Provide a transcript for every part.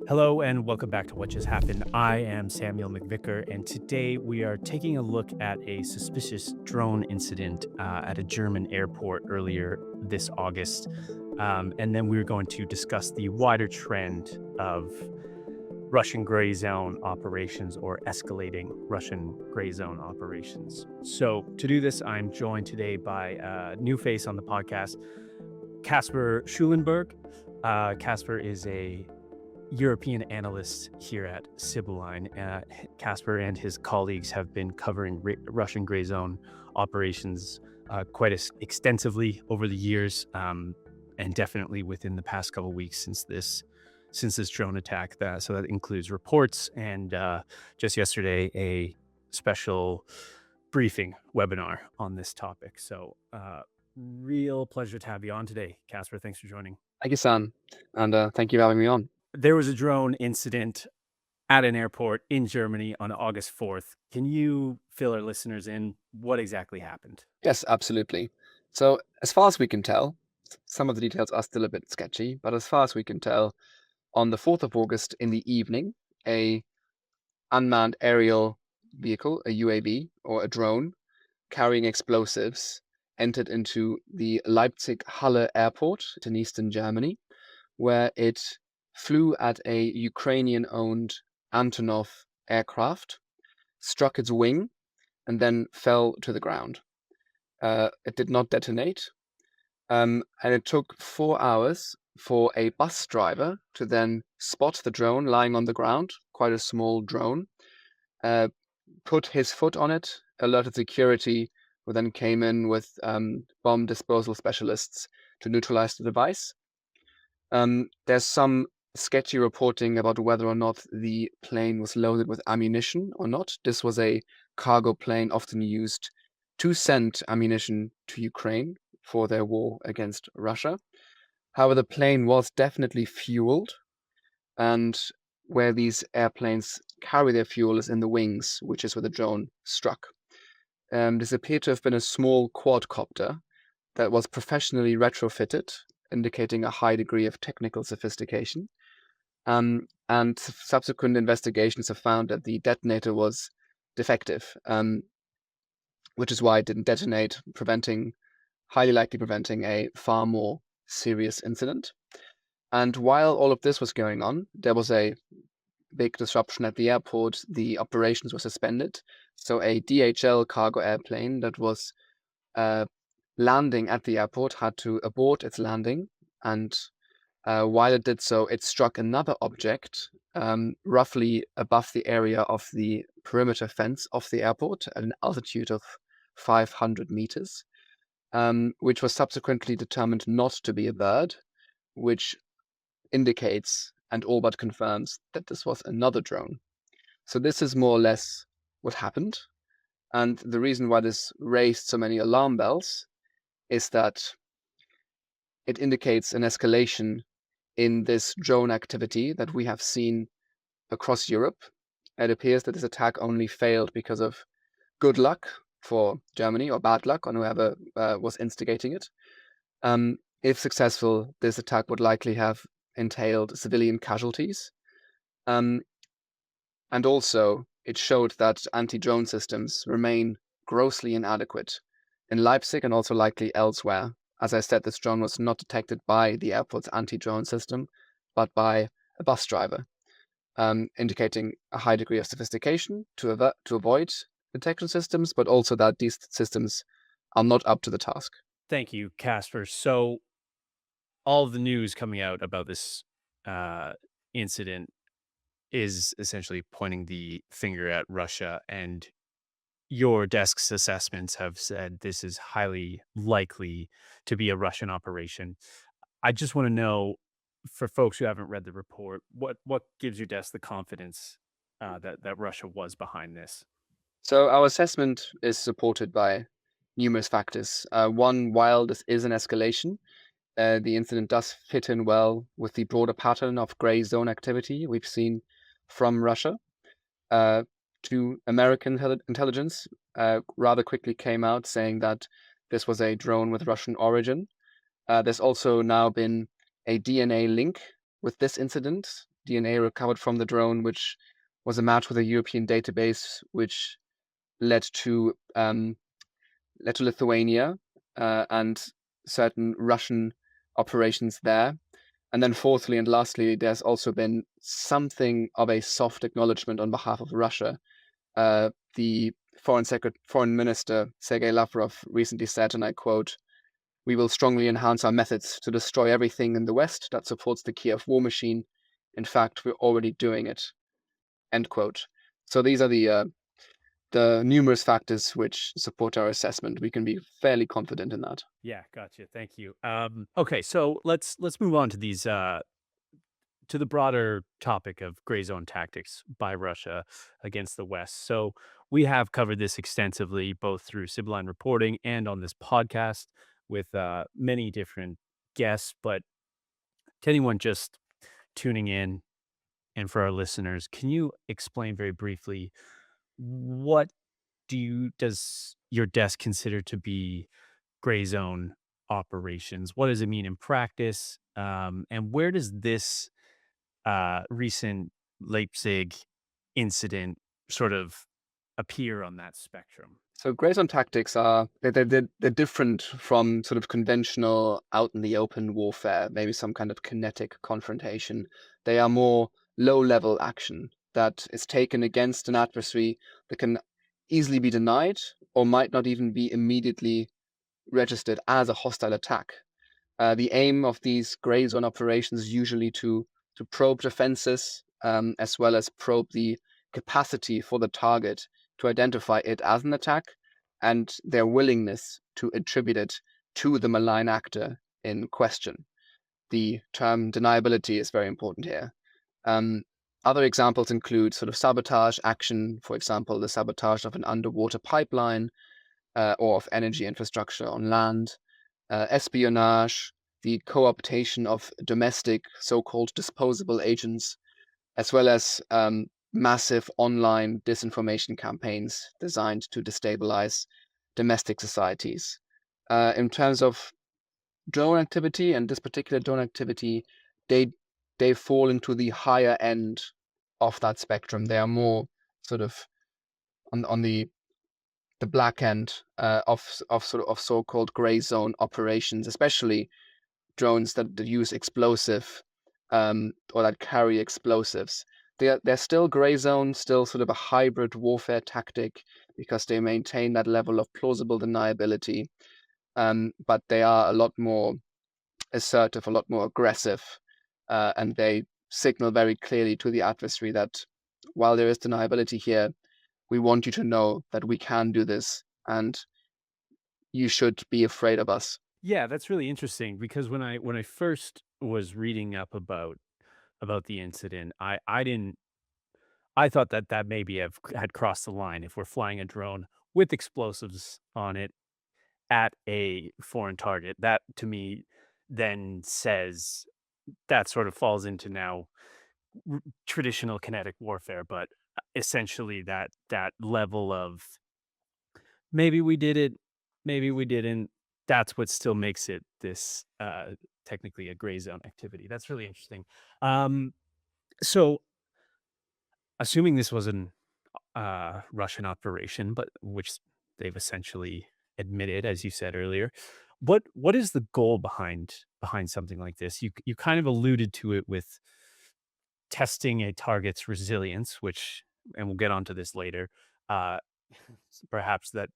Hello and welcome back to What Just Happened. I am Samuel McVicar, and today we are taking a look at a suspicious drone incident at a German airport earlier this August. And then we're going to discuss the wider trend of Russian gray zone operations or escalating Russian gray zone operations. So, to do this, I'm joined today by a new face on the podcast, Caspar Schulenburg. Caspar is a European analyst here at Sibylline. Caspar and his colleagues have been covering Russian gray zone operations quite extensively over the years, and definitely within the past couple of weeks since this drone attack. So that includes reports and just yesterday a special briefing webinar on this topic. So real pleasure to have you on today, Caspar. Thanks for joining. Thank you, Sam, and thank you for having me on. There was a drone incident at an airport in Germany on August 4th. Can you fill our listeners in what exactly happened? Yes, absolutely. So, as far as we can tell, some of the details are still a bit sketchy, but as far as we can tell, on the 4th of August in the evening, a unmanned aerial vehicle, a UAV or a drone, carrying explosives entered into the Leipzig Halle Airport in eastern Germany, where it flew at a Ukrainian-owned Antonov aircraft, struck its wing, and then fell to the ground. It did not detonate, and it took 4 hours for a bus driver to then spot the drone lying on the ground, quite a small drone, put his foot on it, alerted security, who then came in with bomb disposal specialists to neutralize the device. There's some sketchy reporting about whether or not the plane was loaded with ammunition or not. This was a cargo plane often used to send ammunition to Ukraine for their war against Russia. However, the plane was definitely fueled, and where these airplanes carry their fuel is in the wings, which is where the drone struck. This appeared to have been a small quadcopter that was professionally retrofitted, indicating a high degree of technical sophistication. And subsequent investigations have found that the detonator was defective, which is why it didn't detonate, highly likely preventing a far more serious incident. And while all of this was going on, there was a big disruption at the airport. The operations were suspended. So a DHL cargo airplane that was landing at the airport had to abort its landing, and while it did so, it struck another object roughly above the area of the perimeter fence of the airport at an altitude of 500 meters, which was subsequently determined not to be a bird, which indicates and all but confirms that this was another drone. So this is more or less what happened. And the reason why this raised so many alarm bells is that it indicates an escalation in this drone activity that we have seen across Europe. It appears that this attack only failed because of good luck for Germany or bad luck on whoever was instigating it. If successful, this attack would likely have entailed civilian casualties. And also, it showed that anti-drone systems remain grossly inadequate in Leipzig and also likely elsewhere. As I said, this drone was not detected by the airport's anti-drone system, but by a bus driver, indicating a high degree of sophistication to avoid detection systems, but also that these systems are not up to the task. Thank you, Caspar. So all of the news coming out about this incident is essentially pointing the finger at Russia, and your desk's assessments have said this is highly likely to be a Russian operation. I just want to know, for folks who haven't read the report, what gives your desk the confidence that Russia was behind this? So our assessment is supported by numerous factors. One, while this is an escalation, the incident does fit in well with the broader pattern of gray zone activity we've seen from Russia. To American intelligence rather quickly came out saying that this was a drone with Russian origin. There's also now been a DNA link with this incident DNA recovered from the drone, which was a match with a European database, which led to Lithuania and certain Russian operations there. And then fourthly and lastly, there's also been something of a soft acknowledgement on behalf of Russia. The Foreign Minister Sergei Lavrov recently said, and I quote, "We will strongly enhance our methods to destroy everything in the West that supports the Kiev war machine. In fact, we're already doing it." End quote. So these are the numerous factors which support our assessment. We can be fairly confident in that. Yeah, gotcha. Thank you. Okay, so let's move on to these to the broader topic of gray zone tactics by Russia against the West. So we have covered this extensively, both through Sibylline reporting and on this podcast with many different guests. But to anyone just tuning in, and for our listeners, can you explain very briefly what does your desk consider to be gray zone operations? What does it mean in practice? And where does this recent Leipzig incident sort of appear on that spectrum? So gray zone tactics they're different from sort of conventional out in the open warfare, maybe some kind of kinetic confrontation. They are more low level action that is taken against an adversary that can easily be denied or might not even be immediately registered as a hostile attack. The aim of these gray zone operations is usually to probe defenses as well as probe the capacity for the target to identify it as an attack and their willingness to attribute it to the malign actor in question. The term deniability is very important here. Other examples include sort of sabotage action, for example, the sabotage of an underwater pipeline or of energy infrastructure on land, espionage, the co-optation of domestic so-called disposable agents, as well as massive online disinformation campaigns designed to destabilize domestic societies. In terms of drone activity, and this particular drone activity, they fall into the higher end of that spectrum. They are more sort of on the black end of so-called gray zone operations, especially drones that use explosive or that carry explosives. They're still gray zone, still sort of a hybrid warfare tactic because they maintain that level of plausible deniability. But they are a lot more assertive, a lot more aggressive, and they signal very clearly to the adversary that while there is deniability here, we want you to know that we can do this and you should be afraid of us. Yeah, that's really interesting because when I first was reading up about the incident, I didn't I thought that that maybe had crossed the line if we're flying a drone with explosives on it at a foreign target. That to me then says that sort of falls into now traditional kinetic warfare, but essentially that level of maybe we did it, maybe we didn't. That's what still makes it this technically a gray zone activity. That's really interesting. Um, so assuming this was an Russian operation, but which they've essentially admitted, as you said earlier. What is the goal behind something like this? You kind of alluded to it with testing a target's resilience, which, and we'll get onto this later. Uh, Perhaps that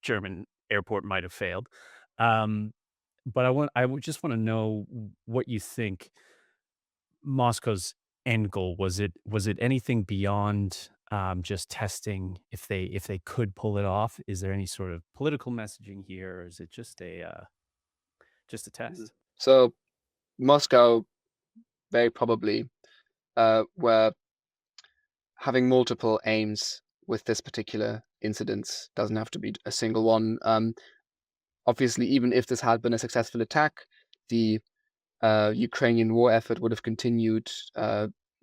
German airport might have failed. Um, but I would just want to know what you think Moscow's end goal was it anything beyond just testing if they could pull it off? Is there any sort of political messaging here, or is it just a Mhm. test? So Moscow very probably were having multiple aims with this particular incident. Doesn't have to be a single one. Obviously, even if this had been a successful attack, the Ukrainian war effort would have continued.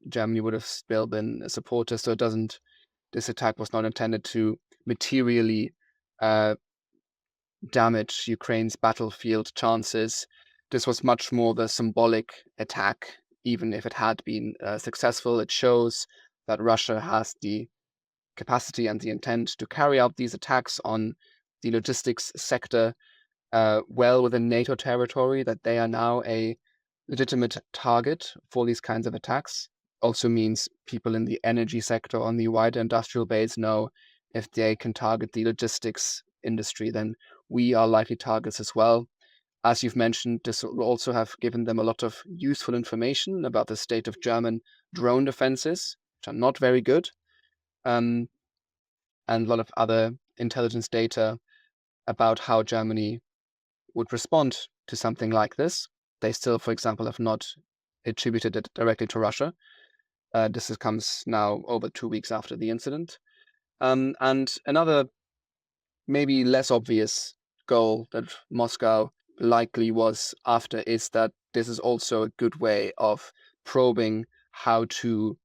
Germany would have still been a supporter. So it doesn't. This attack was not intended to materially uh, damage Ukraine's battlefield chances. This was much more the symbolic attack even if it had been successful. It shows that Russia has the capacity and the intent to carry out these attacks on the logistics sector well within NATO territory, that they are now a legitimate target for these kinds of attacks. Also means people in the energy sector on the wider industrial base know if they can target the logistics industry, then we are likely targets as well. As you've mentioned, this will also have given them a lot of useful information about the state of German drone defenses, which are not very good, and a lot of other intelligence data about how Germany would respond to something like this. They still, for example, have not attributed it directly to Russia. Comes now over 2 weeks after the incident. And another, maybe less obvious goal that Moscow likely was after is that this is also a good way of probing how to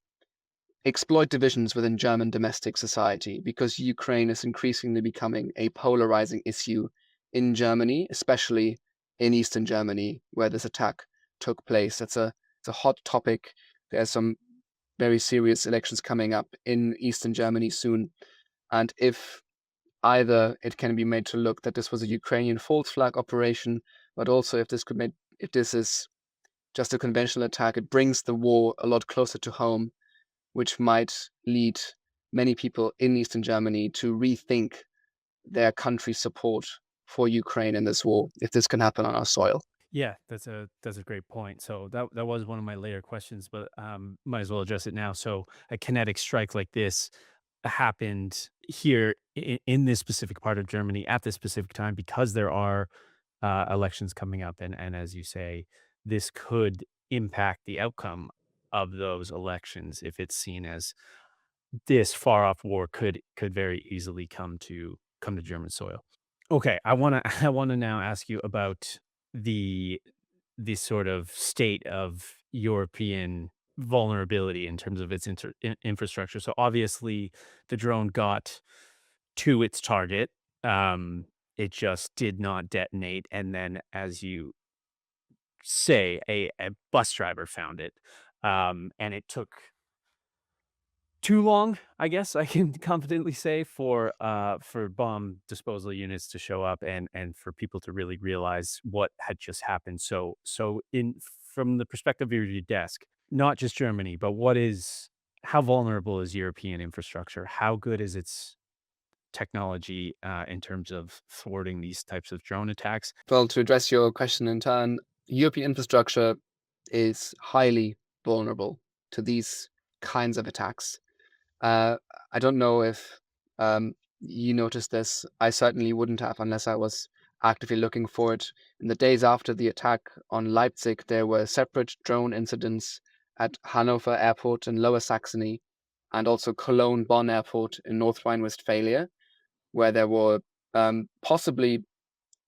exploit divisions within German domestic society, because Ukraine is increasingly becoming a polarizing issue in Germany, especially in Eastern Germany, where this attack took place. It's a hot topic. There's some very serious elections coming up in Eastern Germany soon. And if either it can be made to look that this was a Ukrainian false flag operation, but also if this is just a conventional attack, it brings the war a lot closer to home, which might lead many people in Eastern Germany to rethink their country's support for Ukraine in this war, if this can happen on our soil. Yeah, that's a great point. So that was one of my later questions, but might as well address it now. So a kinetic strike like this happened here in this specific part of Germany at this specific time because there are elections coming up, and as you say, this could impact the outcome of those elections if it's seen as this far off war could very easily come to German soil. Okay, I wanna now ask you about the the sort of state of European vulnerability in terms of its infrastructure. So obviously, the drone got to its target. Um, it just did not detonate, and then, as you say, a bus driver found it, and it took too long, I guess I can confidently say, for bomb disposal units to show up and for people to really realize what had just happened. So in from the perspective of your desk, not just Germany, but how vulnerable is European infrastructure? How good is its technology in terms of thwarting these types of drone attacks? Well, to address your question in turn, European infrastructure is highly vulnerable to these kinds of attacks. Uh, I don't know if you noticed this. I certainly wouldn't have unless I was actively looking for it. In the days after the attack on Leipzig, there were separate drone incidents at Hanover Airport in Lower Saxony and also Cologne-Bonn Airport in North Rhine-Westphalia, where there were possibly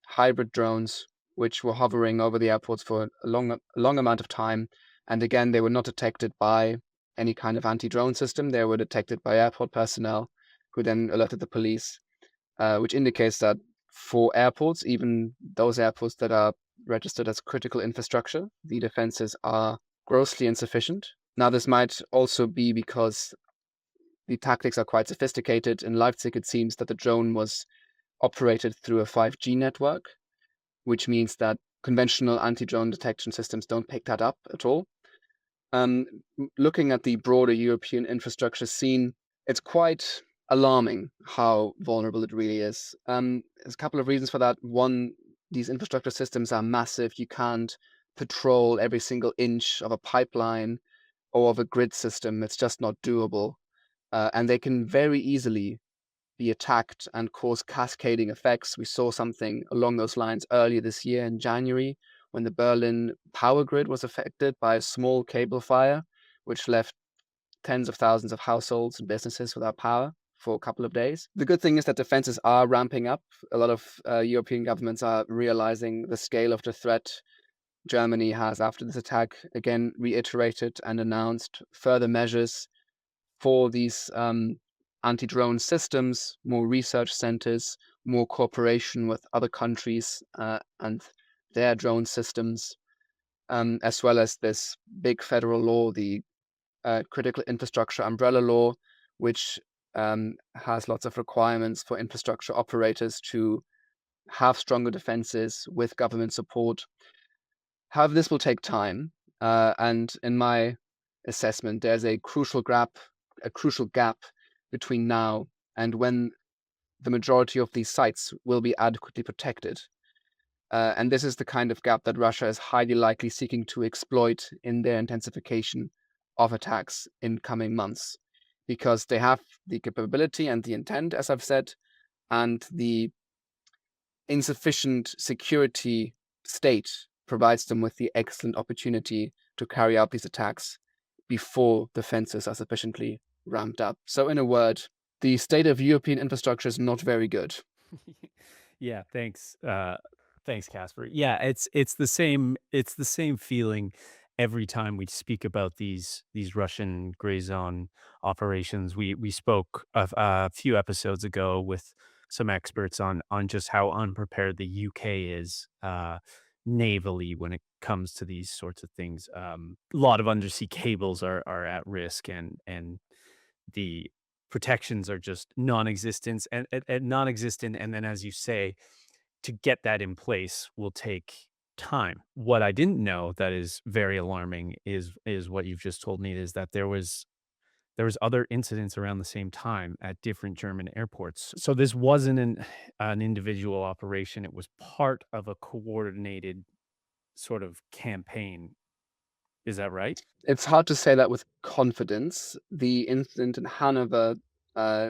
hybrid drones which were hovering over the airports for a long amount of time. And again, they were not detected by any kind of anti-drone system. They were detected by airport personnel who then alerted the police, which indicates that for airports, even those airports that are registered as critical infrastructure, the defenses are grossly insufficient. Now, this might also be because the tactics are quite sophisticated. In Leipzig, it seems that the drone was operated through a 5G network, which means that conventional anti-drone detection systems don't pick that up at all. Looking at the broader European infrastructure scene, it's quite alarming how vulnerable it really is. There's a couple of reasons for that. One, these infrastructure systems are massive. You can't patrol every single inch of a pipeline or of a grid system. It's just not doable. And they can very easily be attacked and cause cascading effects. We saw something along those lines earlier this year in January when the Berlin power grid was affected by a small cable fire, which left tens of thousands of households and businesses without power for a couple of days. The good thing is that defenses are ramping up. A lot of European governments are realizing the scale of the threat. Germany has, after this attack, again reiterated and announced further measures for these anti-drone systems, more research centers, more cooperation with other countries and their drone systems. as well as this big federal law, the critical infrastructure umbrella law, which has lots of requirements for infrastructure operators to have stronger defenses with government support. However, this will take time, and in my assessment, there's a crucial gap between now and when the majority of these sites will be adequately protected. And this is the kind of gap that Russia is highly likely seeking to exploit in their intensification of attacks in coming months, because they have the capability and the intent, as I've said, and the insufficient security state provides them with the excellent opportunity to carry out these attacks before defenses are sufficiently ramped up. So, in a word, the state of European infrastructure is not very good. Yeah, thanks. Thanks, Caspar. Yeah, it's the same feeling every time we speak about these Russian gray zone operations. We spoke a few episodes ago with some experts on just how unprepared the UK is navally when it comes to these sorts of things. A lot of undersea cables are at risk, and the protections are just non-existent and non-existent. And then, as you say, to get that in place will take time. What I didn't know that is very alarming is what you've just told me, is that there was other incidents around the same time at different German airports. So this wasn't an individual operation. It was part of a coordinated sort of campaign. Is that right? It's hard to say that with confidence. The incident in Hanover, uh,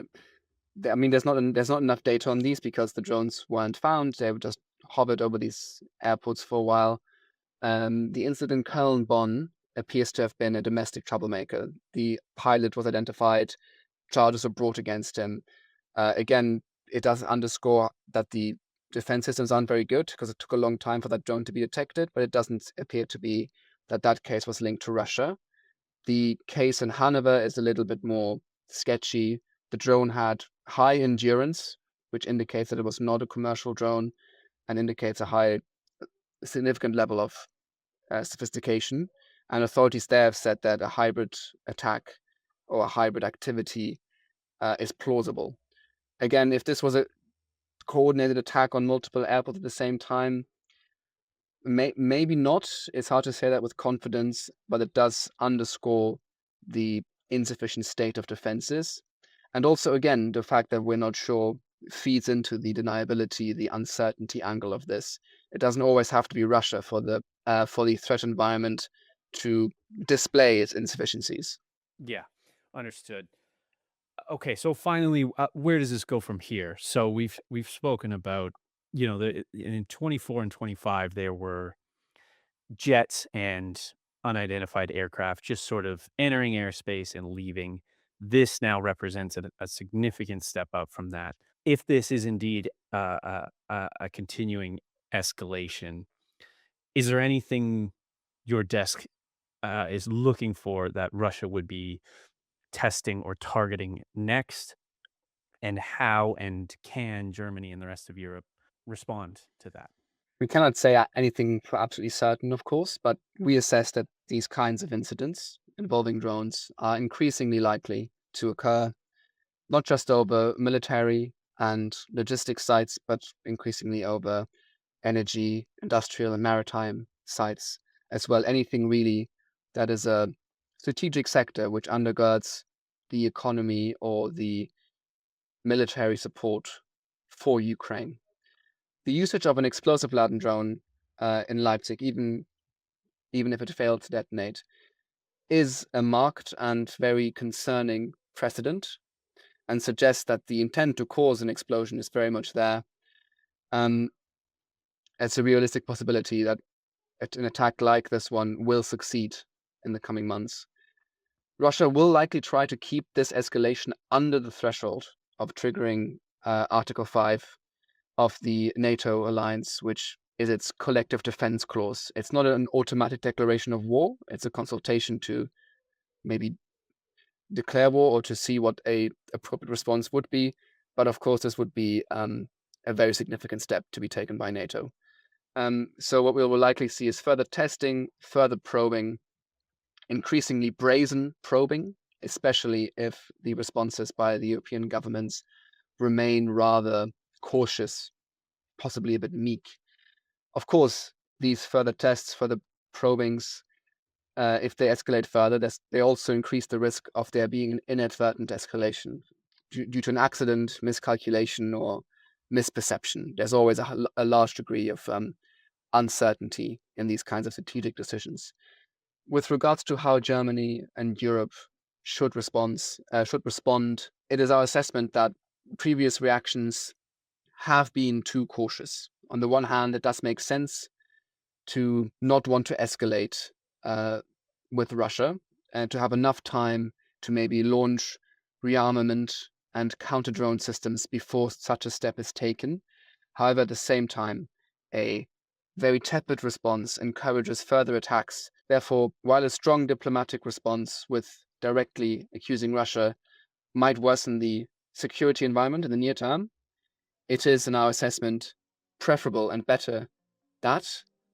I mean, there's not enough data on these because the drones weren't found. They were just hovered over these airports for a while. The incident in Köln-Bonn appears to have been a domestic troublemaker. The pilot was identified, charges were brought against him. Again, it does underscore that the defense systems aren't very good because it took a long time for that drone to be detected, but it doesn't appear to be that case was linked to Russia. The case in Hanover is a little bit more sketchy. The drone had high endurance, which indicates that it was not a commercial drone and indicates a significant level of sophistication. And authorities there have said that a hybrid attack or a hybrid activity is plausible. Again, if this was a coordinated attack on multiple airports at the same time, maybe not. It's hard to say that with confidence, but it does underscore the insufficient state of defenses. And also, again, the fact that we're not sure feeds into the deniability, the uncertainty angle of this. It doesn't always have to be Russia for the threat environment to display its insufficiencies. Yeah, understood. Okay, so finally, where does this go from here? So we've spoken about, in 24 and 25 there were jets and unidentified aircraft just sort of entering airspace and leaving. This now represents a significant step up from that. If this is indeed a continuing escalation, is there anything your desk is looking for that Russia would be testing or targeting next? And how and can Germany and the rest of Europe respond to that? We cannot say anything for absolutely certain, of course, but we assess that these kinds of incidents involving drones are increasingly likely to occur, not just over military and logistics sites, but increasingly over energy, industrial, and maritime sites as well. Anything really that is a strategic sector which undergirds the economy or the military support for Ukraine. The usage of an explosive laden drone in Leipzig, even if it failed to detonate, is a marked and very concerning precedent and suggests that the intent to cause an explosion is very much there. Um, it's a realistic possibility that an attack like this one will succeed in the coming months. Russia will likely try to keep this escalation under the threshold of triggering Article 5 of the NATO alliance, which is its collective defense clause. It's not an automatic declaration of war. It's a consultation to maybe declare war or to see what a appropriate response would be. But of course, this would be a very significant step to be taken by NATO. So what we will likely see is further testing, further probing, increasingly brazen probing, especially if the responses by the European governments remain rather cautious, possibly a bit meek. Of course, these further tests, further probings, if they escalate further, they also increase the risk of there being an inadvertent escalation due to an accident, miscalculation, or misperception. There's always a large degree of uncertainty in these kinds of strategic decisions. With regards to how Germany and Europe should respond, it is our assessment that previous reactions have been too cautious. On the one hand, it does make sense to not want to escalate with Russia and to have enough time to maybe launch rearmament and counter-drone systems before such a step is taken. However, at the same time, a very tepid response encourages further attacks. Therefore, while a strong diplomatic response with directly accusing Russia might worsen the security environment in the near term, it is, in our assessment, preferable and better that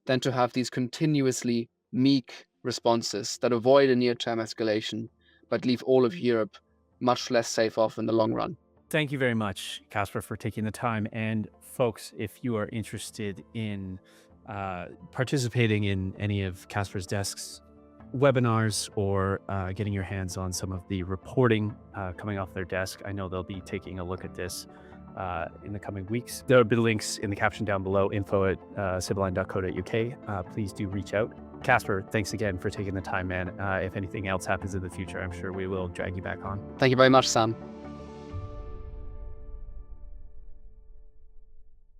than to have these continuously meek responses that avoid a near-term escalation but leave all of Europe much less safe off in the long run. Thank you very much, Caspar, for taking the time. And folks, if you are interested in participating in any of Caspar's desk's webinars or getting your hands on some of the reporting coming off their desk, I know they'll be taking a look at this in the coming weeks. There will be links in the caption down below, info@sibylline.co.uk. Please do reach out. Caspar, thanks again for taking the time, man. If anything else happens in the future, I'm sure we will drag you back on. Thank you very much, Sam.